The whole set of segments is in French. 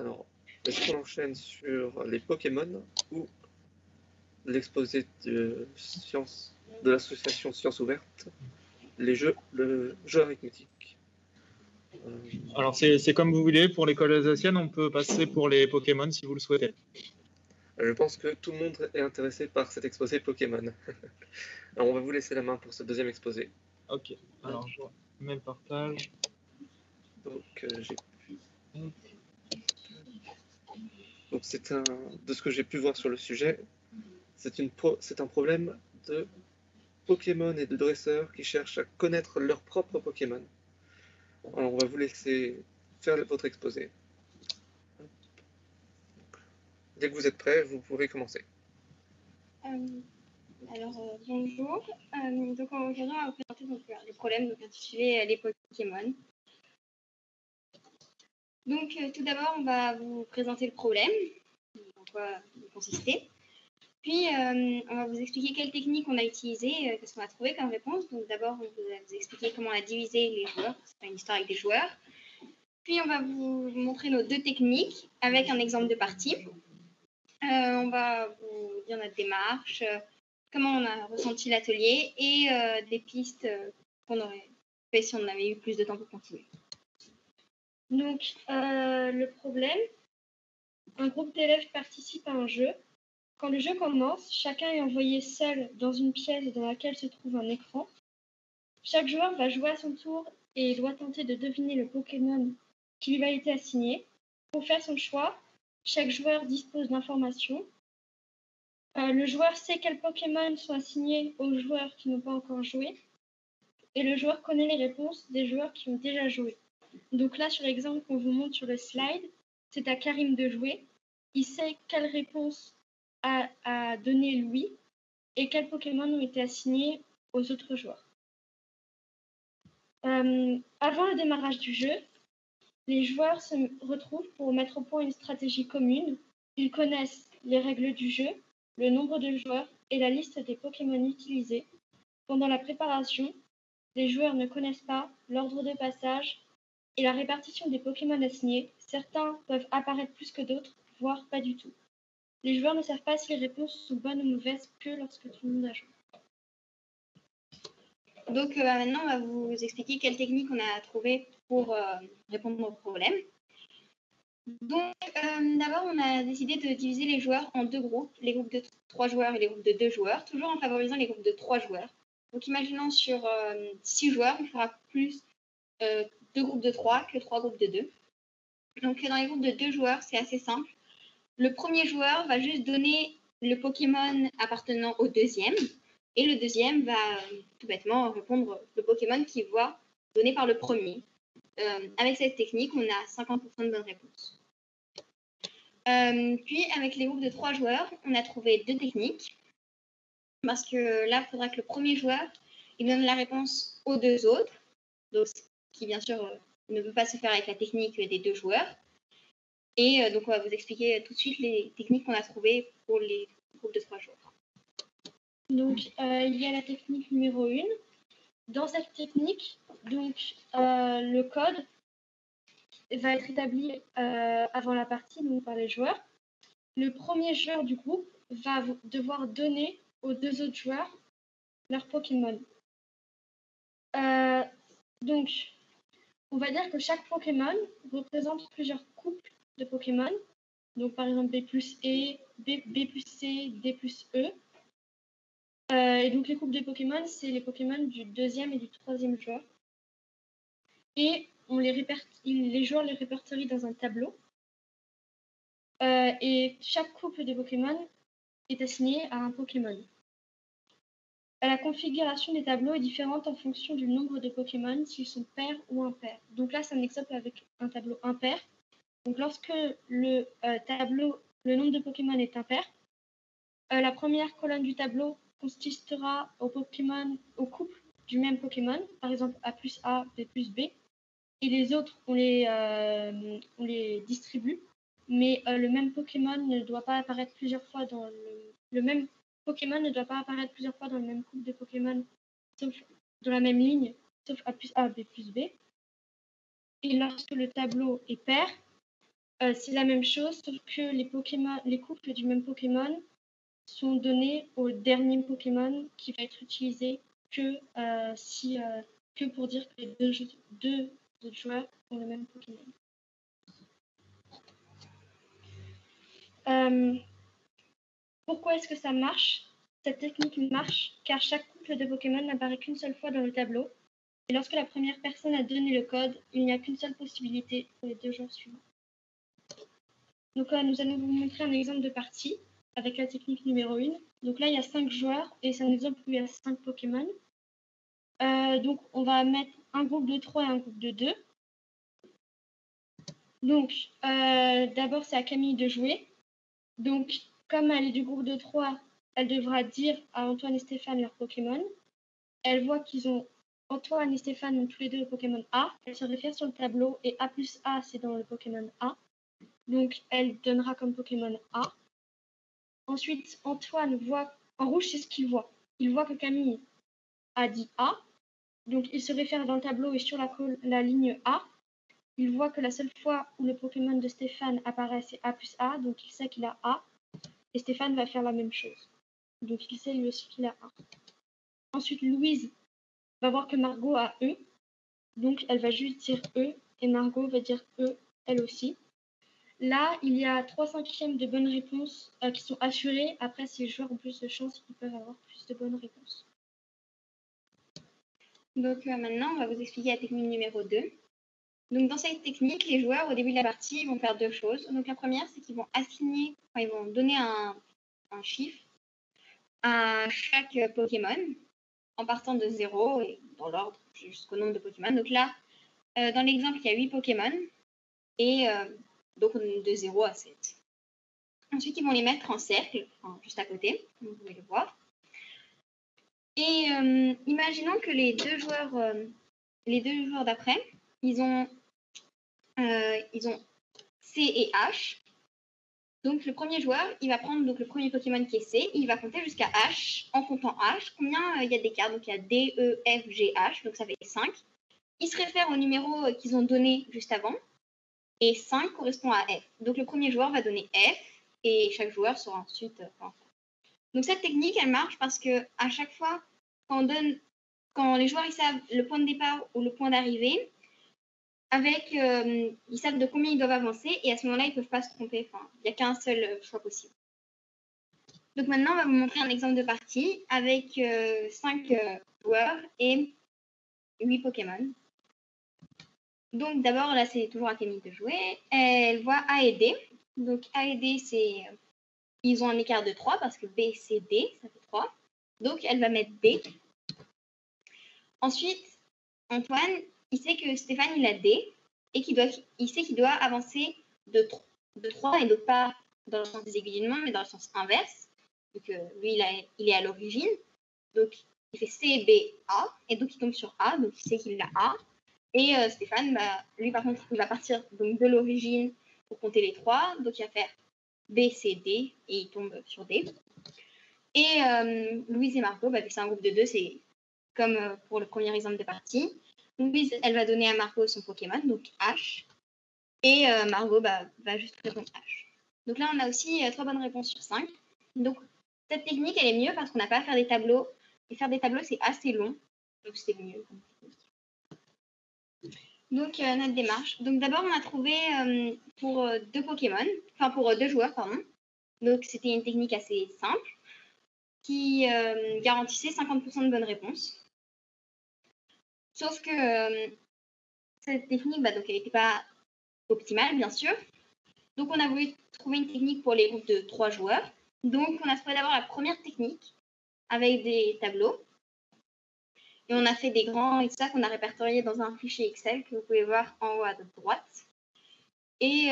Alors, est-ce qu'on enchaîne sur les Pokémon ou l'exposé de l'association Sciences Ouvertes, le jeu arithmétique? Alors, c'est comme vous voulez. Pour l'école alsacienne, on peut passer pour les Pokémon si vous le souhaitez. Je pense que tout le monde est intéressé par cet exposé Pokémon. Alors, on va vous laisser la main pour ce deuxième exposé. Ok, alors je mets le partage. Donc, Donc de ce que j'ai pu voir sur le sujet, c'est un problème de Pokémon et de dresseurs qui cherchent à connaître leurs propres Pokémon. Alors, on va vous laisser faire votre exposé. Dès que vous êtes prêts, vous pourrez commencer. Bonjour. Donc aujourd'hui, on va vous présenter les problèmes intitulés les Pokémon. Donc tout d'abord, on va vous présenter le problème, en quoi il consistait. Puis on va vous expliquer quelle technique on a utilisée, qu'est-ce qu'on a trouvé comme réponse. Donc d'abord, on va vous expliquer comment on a divisé les joueurs. C'est pas une histoire avec des joueurs. Puis on va vous montrer nos deux techniques avec un exemple de partie. On va vous dire notre démarche, comment on a ressenti l'atelier et des pistes qu'on aurait fait si on avait eu plus de temps pour continuer. Donc, le problème, un groupe d'élèves participe à un jeu. Quand le jeu commence, chacun est envoyé seul dans une pièce dans laquelle se trouve un écran. Chaque joueur va jouer à son tour et doit tenter de deviner le Pokémon qui lui a été assigné. Pour faire son choix, chaque joueur dispose d'informations. Le joueur sait quels Pokémon sont assignés aux joueurs qui n'ont pas encore joué. Et le joueur connaît les réponses des joueurs qui ont déjà joué. Donc là, sur l'exemple qu'on vous montre sur le slide, c'est à Karim de jouer. Il sait quelle réponse a donné lui et quels Pokémon ont été assignés aux autres joueurs. Avant le démarrage du jeu, les joueurs se retrouvent pour mettre au point une stratégie commune. Ils connaissent les règles du jeu, le nombre de joueurs et la liste des Pokémon utilisés. Pendant la préparation, les joueurs ne connaissent pas l'ordre de passage et la répartition des Pokémon assignés. Certains peuvent apparaître plus que d'autres, voire pas du tout. Les joueurs ne savent pas si les réponses sont bonnes ou mauvaises que lorsque tout le monde a joué. Donc maintenant, on va vous expliquer quelle technique on a trouvée pour répondre au problème. Donc d'abord, on a décidé de diviser les joueurs en deux groupes, les groupes de 3 joueurs et les groupes de 2 joueurs, toujours en favorisant les groupes de 3 joueurs. Donc imaginons sur 6 joueurs, on fera plus 2 groupes de 3 que 3 groupes de 2. Donc dans les groupes de 2 joueurs, c'est assez simple. Le premier joueur va juste donner le Pokémon appartenant au deuxième, et le deuxième va tout bêtement répondre le Pokémon qu'il voit donné par le premier. Avec cette technique, on a 50% de bonnes réponses. Puis avec les groupes de 3 joueurs, on a trouvé 2 techniques. Parce que là, il faudra que le premier joueur il donne la réponse aux 2 autres, donc, ce qui bien sûr ne peut pas se faire avec la technique des 2 joueurs. Et donc, on va vous expliquer tout de suite les techniques qu'on a trouvées pour les groupes de 3 joueurs. Donc, il y a la technique numéro 1. Dans cette technique, donc, le code va être établi avant la partie donc, par les joueurs. Le premier joueur du groupe va devoir donner aux 2 autres joueurs leur Pokémon. Donc, on va dire que chaque Pokémon représente plusieurs couples de Pokémon. Donc, par exemple, B plus E, B plus C, D plus E. Et donc, les couples de Pokémon, c'est les Pokémon du 2e et du 3e joueur. Et les joueurs les répertorient dans un tableau. Et chaque couple de Pokémon est assigné à un Pokémon. La configuration des tableaux est différente en fonction du nombre de Pokémon, s'ils sont pairs ou impairs. Donc là, c'est un exemple avec un tableau impair. Donc lorsque le nombre de Pokémon est impair, la première colonne du tableau consistera au couple du même Pokémon, par exemple A plus A, B plus B, et les autres, on les distribue, mais le même Pokémon ne doit pas apparaître plusieurs fois dans le même Pokémon ne doit pas apparaître plusieurs fois dans le même couple de Pokémon, sauf dans la même ligne, sauf A plus A, B plus B. Et lorsque le tableau est pair, c'est la même chose, sauf que les couples du même Pokémon sont donnés au dernier Pokémon qui va être utilisé que pour dire que les deux autres joueurs ont le même Pokémon. Pourquoi est-ce que ça marche? Cette technique marche car chaque couple de Pokémon n'apparaît qu'une seule fois dans le tableau. Et lorsque la première personne a donné le code, il n'y a qu'une seule possibilité pour les deux joueurs suivants. Donc nous allons vous montrer un exemple de partie avec la technique numéro 1. Donc là, il y a 5 joueurs et c'est un exemple où il y a 5 Pokémon. Donc on va mettre un groupe de 3 et un groupe de 2. Donc d'abord, c'est à Camille de jouer. Donc comme elle est du groupe de 3, elle devra dire à Antoine et Stéphane leur Pokémon. Elle voit qu'ils ont Antoine et Stéphane ont tous les deux le Pokémon A. Elle se réfère sur le tableau et A plus A, c'est dans le Pokémon A. Donc, elle donnera comme Pokémon A. Ensuite, Antoine voit, en rouge, c'est ce qu'il voit. Il voit que Camille a dit A. Donc, il se réfère dans le tableau et sur la ligne A. Il voit que la seule fois où le Pokémon de Stéphane apparaît, c'est A plus A. Donc, il sait qu'il a A. Et Stéphane va faire la même chose. Donc, il sait lui aussi qu'il a A. Ensuite, Louise va voir que Margot a E. Donc, elle va juste dire E. Et Margot va dire E, elle aussi. Là, il y a 3/5 de bonnes réponses qui sont assurées. Après, si les joueurs ont plus de chance, ils peuvent avoir plus de bonnes réponses. Donc maintenant, on va vous expliquer la technique numéro 2. Donc dans cette technique, les joueurs, au début de la partie, vont faire 2 choses. Donc la première, c'est qu'ils vont ils vont donner un chiffre à chaque Pokémon en partant de 0 et dans l'ordre jusqu'au nombre de Pokémon. Donc là, dans l'exemple, il y a 8 Pokémon et donc de 0 à 7. Ensuite, ils vont les mettre en cercle, juste à côté, comme vous pouvez le voir. Et imaginons que les deux joueurs d'après, ils ont C et H. Donc le premier joueur, il va prendre donc, le premier Pokémon qui est C, il va compter jusqu'à H. En comptant H, combien il y a des cartes? Donc il y a D, E, F, G, H, donc ça fait 5. Il se réfère au numéro qu'ils ont donné juste avant. Et 5 correspond à F. Donc le premier joueur va donner F et chaque joueur sera ensuite. Donc cette technique, elle marche parce que à chaque fois, quand les joueurs ils savent le point de départ ou le point d'arrivée, ils savent de combien ils doivent avancer et à ce moment-là, ils ne peuvent pas se tromper. Enfin, il n'y a qu'un seul choix possible. Donc maintenant, on va vous montrer un exemple de partie avec 5 joueurs et 8 Pokémon. Donc d'abord, là, c'est toujours à Camille de jouer. Elle voit A et D. Donc A et D, ils ont un écart de 3 parce que B, c'est D, ça fait 3. Donc elle va mettre B. Ensuite, Antoine, il sait que Stéphane, il a D et il sait qu'il doit avancer de 3 et donc pas dans le sens des aiguilles d'une montre, mais dans le sens inverse. Donc lui, il est à l'origine. Donc il fait C, B, A et donc il tombe sur A, donc il sait qu'il a A. Et Stéphane, lui par contre, il va partir donc, de l'origine pour compter les 3. Donc il va faire B, C, D et il tombe sur D. Et Louise et Margot, vu que c'est un groupe de 2, c'est comme pour le premier exemple de partie. Louise, elle va donner à Margot son Pokémon, donc H. Et Margot va juste répondre H. Donc là, on a aussi 3 bonnes réponses sur 5. Donc cette technique, elle est mieux parce qu'on n'a pas à faire des tableaux. Et faire des tableaux, c'est assez long. Donc c'est mieux. Donc notre démarche. Donc d'abord, on a trouvé pour 2 Pokémon, enfin pour 2 joueurs, pardon. Donc c'était une technique assez simple qui garantissait 50% de bonnes réponses. Sauf que cette technique, donc elle n'était pas optimale, bien sûr. Donc on a voulu trouver une technique pour les groupes de 3 joueurs. Donc on a trouvé d'abord la première technique avec des tableaux. Et on a fait des grands et tout ça qu'on a répertorié dans un fichier Excel que vous pouvez voir en haut à droite. Et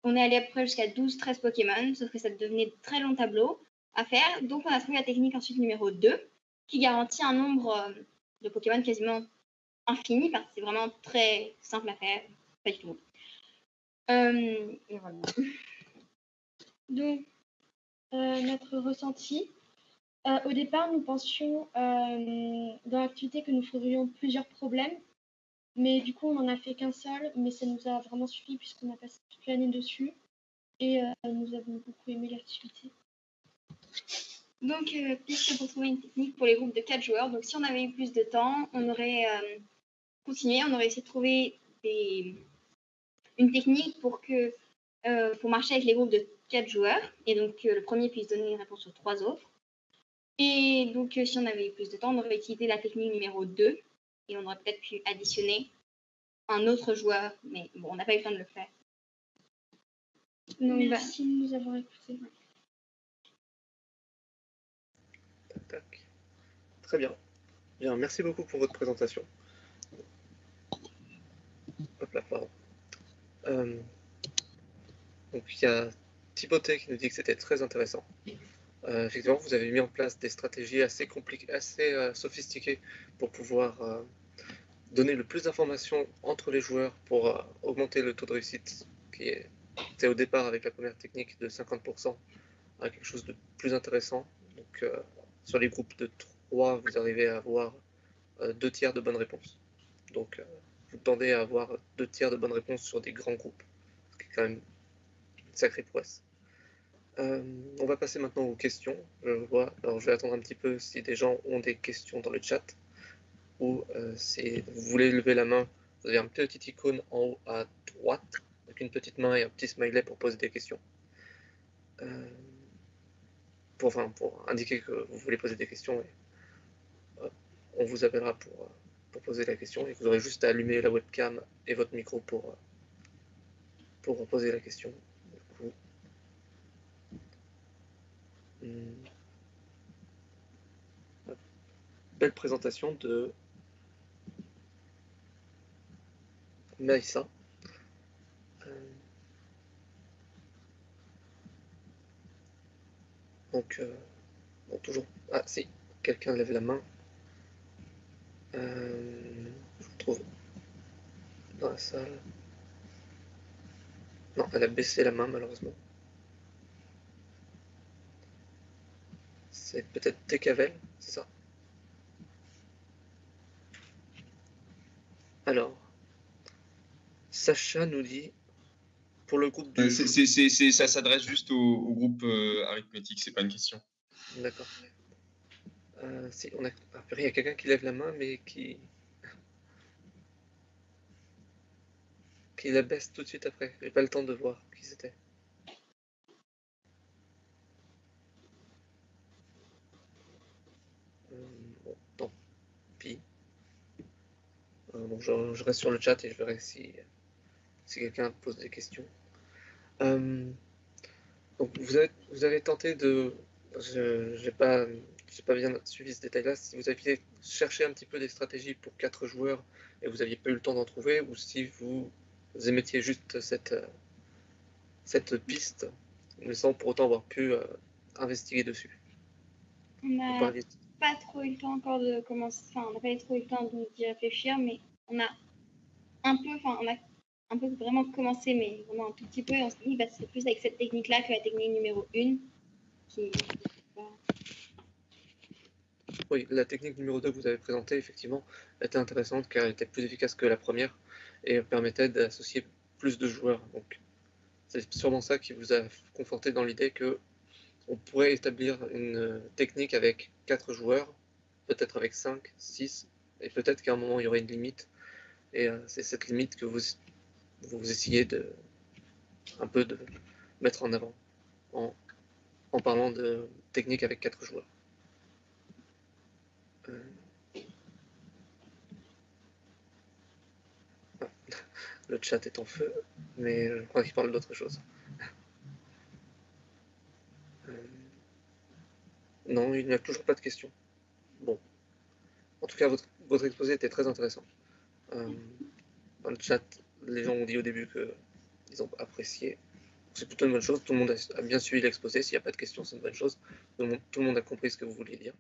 on est allé à peu près jusqu'à 12-13 Pokémon, sauf que ça devenait de très longs tableaux à faire. Donc on a trouvé la technique ensuite numéro 2, qui garantit un nombre de Pokémon quasiment infini, parce que c'est vraiment très simple à faire, pas du tout. Et voilà. Donc, notre ressenti. Au départ, nous pensions dans l'activité que nous ferions plusieurs problèmes. Mais du coup, on n'en a fait qu'un seul, mais ça nous a vraiment suffi puisqu'on a passé toute l'année dessus et nous avons beaucoup aimé l'activité. Donc, piste pour trouver une technique pour les groupes de 4 joueurs. Donc, si on avait eu plus de temps, on aurait continué, on aurait essayé de trouver une technique pour marcher avec les groupes de 4 joueurs et donc le premier puisse donner une réponse aux 3 autres. Et donc, si on avait eu plus de temps, on aurait utilisé la technique numéro 2 et on aurait peut-être pu additionner un autre joueur, mais bon, on n'a pas eu le temps de le faire. Donc, merci de nous avoir écoutés. Tac. Très bien. Bien, merci beaucoup pour votre présentation. Hop là, pardon. Donc il y a Thibautée qui nous dit que c'était très intéressant. Effectivement, vous avez mis en place des stratégies assez compliquées, assez sophistiquées pour pouvoir donner le plus d'informations entre les joueurs pour augmenter le taux de réussite qui était au départ avec la première technique de 50% à quelque chose de plus intéressant. Donc sur les groupes de 3, vous arrivez à avoir 2 tiers de bonnes réponses. Donc vous tendez à avoir 2 tiers de bonnes réponses sur des grands groupes, ce qui est quand même une sacrée prouesse. On va passer maintenant aux questions. Alors je vais attendre un petit peu si des gens ont des questions dans le chat ou si vous voulez lever la main, vous avez un petit icône en haut à droite avec une petite main et un petit smiley pour poser des questions. Pour indiquer que vous voulez poser des questions et on vous appellera pour poser la question et vous aurez juste à allumer la webcam et votre micro pour poser la question. Du coup, belle présentation de Maïssa. Donc, bon, toujours. Ah, si, quelqu'un lève la main. Je vous trouve dans la salle. Non, elle a baissé la main, malheureusement. C'est peut-être Tekavel, c'est ça? Alors, Sacha nous dit pour le groupe du. Ça s'adresse juste au groupe arithmétique, c'est pas une question. D'accord. Si, on a. Ah, il y a quelqu'un qui lève la main, mais qui la baisse tout de suite après. J'ai pas le temps de voir qui c'était. Bon, tant pis. Bon, je reste sur le chat et je verrai si quelqu'un pose des questions. Donc vous avez tenté de. Je n'ai pas bien suivi ce détail-là. Si vous aviez cherché un petit peu des stratégies pour 4 joueurs et vous n'aviez pas eu le temps d'en trouver, ou si vous émettiez juste cette piste, mais sans pour autant avoir pu investiguer dessus. On n'a pas trop eu le temps encore de commencer. Enfin, on n'a pas trop eu le temps d'y réfléchir, mais on a un peu vraiment commencé, mais vraiment un tout petit peu. Et on s'est dit, bah, c'est plus avec cette technique-là que la technique numéro 1 qui. Oui, la technique numéro 2 que vous avez présentée, effectivement, était intéressante car elle était plus efficace que la première et permettait d'associer plus de joueurs. Donc, c'est sûrement ça qui vous a conforté dans l'idée que on pourrait établir une technique avec 4 joueurs, peut-être avec 5, 6, et peut-être qu'à un moment il y aurait une limite. Et c'est cette limite que vous essayez un peu de mettre en avant en parlant de technique avec 4 joueurs. Le chat est en feu, mais je crois qu'il parle d'autre chose. Non, il n'y a toujours pas de questions. Bon. En tout cas, votre exposé était très intéressant. Dans le chat, les gens ont dit au début qu'ils ont apprécié. C'est plutôt une bonne chose. Tout le monde a bien suivi l'exposé. S'il n'y a pas de questions, c'est une bonne chose. Tout le monde a compris ce que vous vouliez dire.